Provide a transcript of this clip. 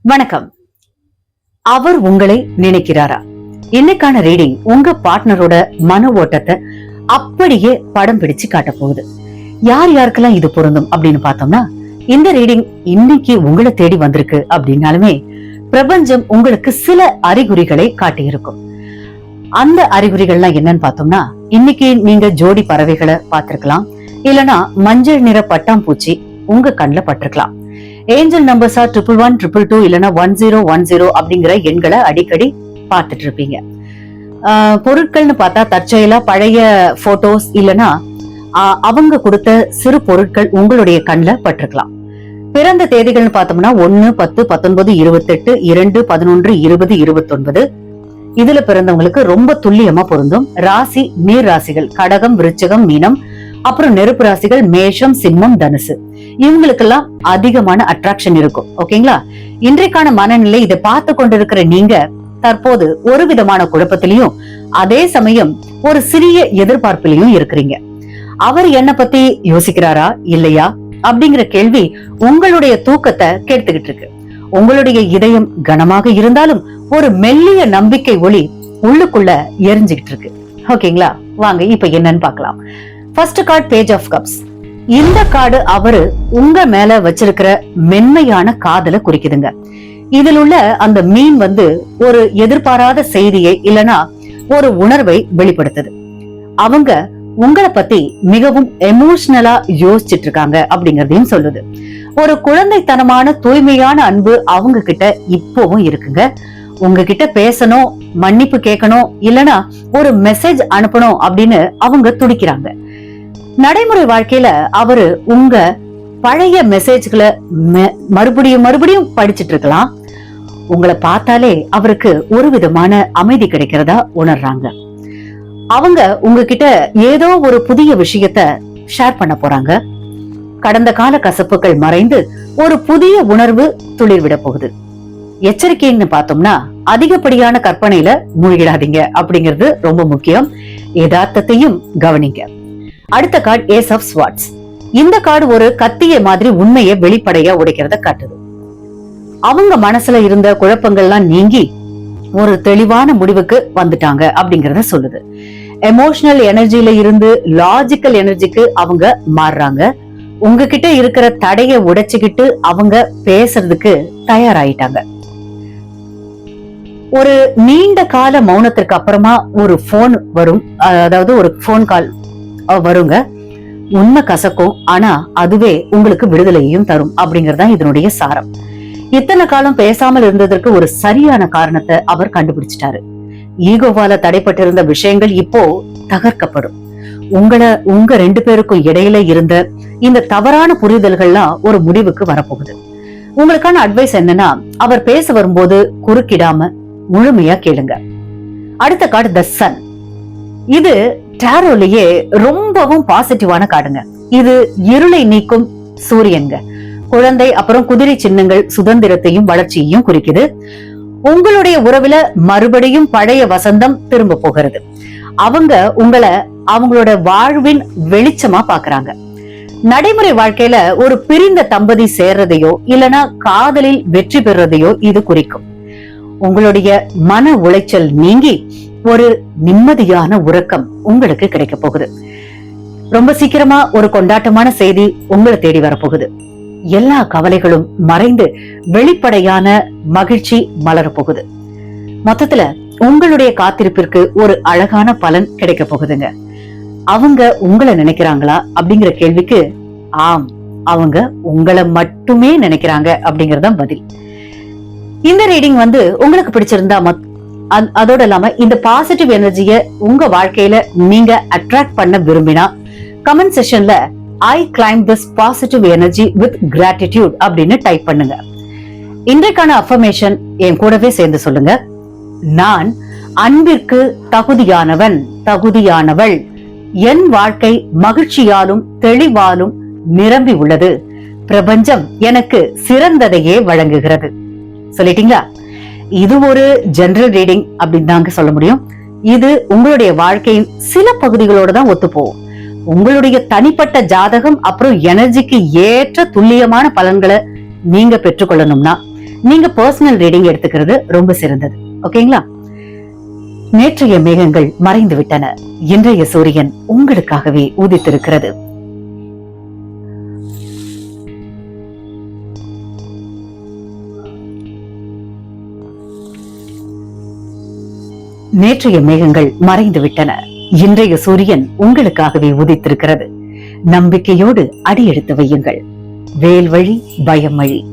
வணக்கம். அவர் உங்களை நினைக்கிறாரா? இன்னைக்கான ரீடிங் உங்க பார்ட்னரோட மன ஓட்டத்தை அப்படியே படம் பிடிச்சு காட்ட போகுது. யார் யாருக்கெல்லாம் இது பொருந்தும் அப்படின்னு பார்த்தோம்னா, இந்த ரீடிங் இன்னைக்கு உங்களை தேடி வந்திருக்கு அப்படின்னாலுமே பிரபஞ்சம் உங்களுக்கு சில அறிகுறிகளை காட்டியிருக்கும். அந்த அறிகுறிகள்லாம் என்னன்னு பார்த்தோம்னா, இன்னைக்கு நீங்க ஜோடி பறவைகளை பார்த்திருக்கலாம், இல்லனா மஞ்சள் நிற பட்டாம்பூச்சி உங்க கண்ணுல பட்டிருக்கலாம். ஏஞ்சல் நம்பர்ஸா 111, 222 இல்லனா 1010 அப்படிங்கிற எண்களை அடிக்கடி பார்த்துட்டு இருப்பீங்க. பொருட்கள்னு பார்த்தா தற்செயலா பழைய போட்டோஸ் இல்லனா அவங்க கொடுத்த சிறு பொருட்கள் உங்களுடைய கண்ணுல பட்டிருக்கலாம். பிறந்த தேதிகள்னு பார்த்தோம்னா 1, 10, 19, 28, 2, 11, 20, 29 இதுல பிறந்தவங்களுக்கு ரொம்ப துல்லியமா பொருந்தும். ராசி நீர் ராசிகள் கடகம், விருச்சிகம், மீனம், அப்புறம் நெருப்பு ராசிகள் மேஷம், சிம்மம், தனுசு இவங்களுக்கெல்லாம் அதிகமான அட்ராக்ஷன் இருக்கும். ஓகேங்களா? இன்றைக்கான மனநிலை இதை பார்த்து கொண்டிருக்கிற நீங்க தற்போது ஒரு விதமான குழப்பத்திலையும் அதே சமயம் ஒரு சிறிய எதிர்பார்ப்பிலையும் இருக்கிறீங்க. அவர் என்ன பத்தி யோசிக்கிறாரா இல்லையா அப்படிங்கிற கேள்வி உங்களுடைய தூக்கத்தை கெடுத்துக்கிட்டு இருக்கு. உங்களுடைய இதயம் கனமாக இருந்தாலும் ஒரு மெல்லிய நம்பிக்கை ஒளி உள்ளுக்குள்ள எரிஞ்சுக்கிட்டு இருக்கு. ஓகேங்களா? வாங்க இப்ப என்னன்னு பார்க்கலாம். First card, page of cups. இந்த கார்டு அவரு உங்க மேல வச்சிருக்கிற மென்மையான காதலை குறிக்குதுங்க. இதில் உள்ள அந்த மீன் ஒரு எதிர்பாராத செய்தியை இல்லனா ஒரு உணர்வை வெளிப்படுத்துது. அவங்க உங்களை பத்தி மிகவும் எமோஷனலா யோசிச்சுட்டு இருக்காங்க அப்படிங்கறதையும் சொல்லுது. ஒரு குழந்தைத்தனமான தூய்மையான அன்பு அவங்க கிட்ட இப்பவும் இருக்குங்க. உங்ககிட்ட பேசணும், மன்னிப்பு கேட்கணும், இல்லனா ஒரு மெசேஜ் அனுப்பணும் அப்படின்னு அவங்க துடிக்கிறாங்க. நடைமுறை வாழ்க்கையில அவரு உங்க பழைய மெசேஜ்களை மறுபடியும் படிச்சுட்டு இருக்கலாம். உங்களை பார்த்தாலே அவருக்கு ஒரு விதமான அமைதி கிடைக்கிறதா உணர்றாங்க. அவங்க உங்ககிட்ட ஏதோ ஒரு புதிய விஷயத்த ஷேர் பண்ண போறாங்க. கடந்த கால கசப்புகள் மறைந்து ஒரு புதிய உணர்வு துளிர்விட போகுது. எச்சரிக்கைன்னு பார்த்தோம்னா, அதிகப்படியான கற்பனையில மூழ்கிடாதீங்க அப்படிங்கிறது ரொம்ப முக்கியம். யதார்த்தத்தையும் கவனிங்க. அடுத்த கார்டு, ஏஸ் ஆஃப் ஸ்வார்ட்ஸ். இந்த கார்டு ஒரு கத்திய மாதிரி உண்மையை வெளிப்படையா உடைக்கிறத காட்டுது. அவங்க மனசுல இருந்த குழப்பங்கள்லாம் நீங்கி ஒரு தெளிவான முடிவுக்கு வந்துட்டாங்க அப்படிங்கறத சொல்லுது. எமோஷனல் எனர்ஜில இருந்து லாஜிக்கல் எனர்ஜிக்கு அவங்க மாறுறாங்க. உங்ககிட்ட இருக்கிற தடையை உடைச்சுக்கிட்டு அவங்க பேசுறதுக்கு தயாராயிட்டாங்க. ஒரு நீண்ட கால மௌனத்திற்கு அப்புறமா ஒரு போன் வரும், அதாவது ஒரு போன் கால் வருங்க. உண்மை கசக்கும், ஆனா அதுவே உங்களுக்கு விடுதலையையும் தரும் அப்படிங்கறதா இதனுடைய சாரம். இத்தனை காலம் பேசாமல் இருந்ததற்கு ஒரு சரியான காரணத்தை அவர் கண்டுபிடிச்சிட்டாரு. ஈகோவால தடைப்பட்டிருந்த விஷயங்கள் இப்போ தகர்க்கப்படும். உங்க ரெண்டு பேருக்கும் இடையில இருந்த இந்த தவறான புரிதல்கள்லாம் ஒரு முடிவுக்கு வரப்போகுது. உங்களுக்கான அட்வைஸ் என்னன்னா, அவர் பேச வரும்போது குறுக்கிடாம முழுமையா கேளுங்க. அடுத்த கார்டு, தி சன். இது டாரோலயே ரொம்பவும் பாசிட்டிவான கார்டுங்க. இது இருளை நீக்கும் சூரியன்க. குழந்தை அப்புறம் குதிரை சின்னங்கள் சுதந்திரத்தையும் வளர்ச்சியையும் குறிக்குது. உங்களுடைய உறவுல மறுபடியும் பழைய வசந்தம் திரும்ப போகிறது. அவங்க உங்களை அவங்களோட வாழ்வின் வெளிச்சமா பாக்குறாங்க. நடைமுறை வாழ்க்கையில ஒரு பிரிந்த தம்பதி சேர்றதையோ இல்லனா காதலில் வெற்றி பெறதையோ இது குறிக்கும். உங்களுடைய மன உளைச்சல் நீங்கி ஒரு நிம்மதியான உறக்கம் உங்களுக்கு கிடைக்க போகுது. ரொம்ப சீக்கிரமா ஒரு கொண்டாட்டமான செய்தி உங்களை தேடி வரப்போகுது. எல்லா கவலைகளும் மறைந்து வெளிப்படையான மகிழ்ச்சி மலரப்போகுது. மொத்தத்துல உங்களுடைய காத்திருப்பிற்கு ஒரு அழகான பலன் கிடைக்க போகுதுங்க. அவங்க உங்களை நினைக்கிறாங்களா அப்படிங்கிற கேள்விக்கு ஆம், அவங்க உங்களை மட்டுமே நினைக்கிறாங்க அப்படிங்கறத பதில். இந்த ரீடிங் உங்களுக்கு பிடிச்சிருந்தா அதோட இல்லாம இந்த பாசிட்டிவ் எனர்ஜிய உங்க வாழ்க்கையில நீங்க அட்ராக்ட் பண்ண விரும்பினா கமெண்ட் செக்ஷன்ல I claim this positive energy with gratitude அப்படின்னு டைப் பண்ணுங்க. இன்றைக்கான அஃபர்மேஷன் என் கூடவே சேர்ந்து சொல்லுங்க. நான் அன்பிற்கு தகுதியானவன், தகுதியானவள். என் வாழ்க்கை மகிழ்ச்சியாலும் தெளிவாலும் நிரம்பி உள்ளது. பிரபஞ்சம் எனக்கு சிறந்ததையே வழங்குகிறது. சொல்லிட்டீங்களா? இது ஒரு ஜெனரல் ரீடிங் அப்படின்னு தாங்க சொல்ல முடியும். இது உங்களுடைய வாழ்க்கையின் சில பகுதிகளோட தான் ஒத்து போகும். உங்களுடைய தனிப்பட்ட ஜாதகம் அப்புறம் எனர்ஜிக்கு ஏற்ற துல்லியமான பலன்களை நீங்க பெற்றுக்கொள்ளணும்னா நீங்க பர்சனல் ரீடிங் எடுத்துக்கிறது ரொம்ப சிறந்தது. ஓகேங்களா? நேற்றைய மேகங்கள் மறைந்து விட்டன. இன்றைய சூரியன் உங்களுக்காகவே உதித்திருக்கிறது. நேற்றைய மேகங்கள் மறைந்து விட்டன. இன்றைய சூரியன் உங்களுக்காகவே உதித்திருக்கிறது. நம்பிக்கையோடு அடியெடுத்து வையுங்கள். வேல் வழி பயம் வழி.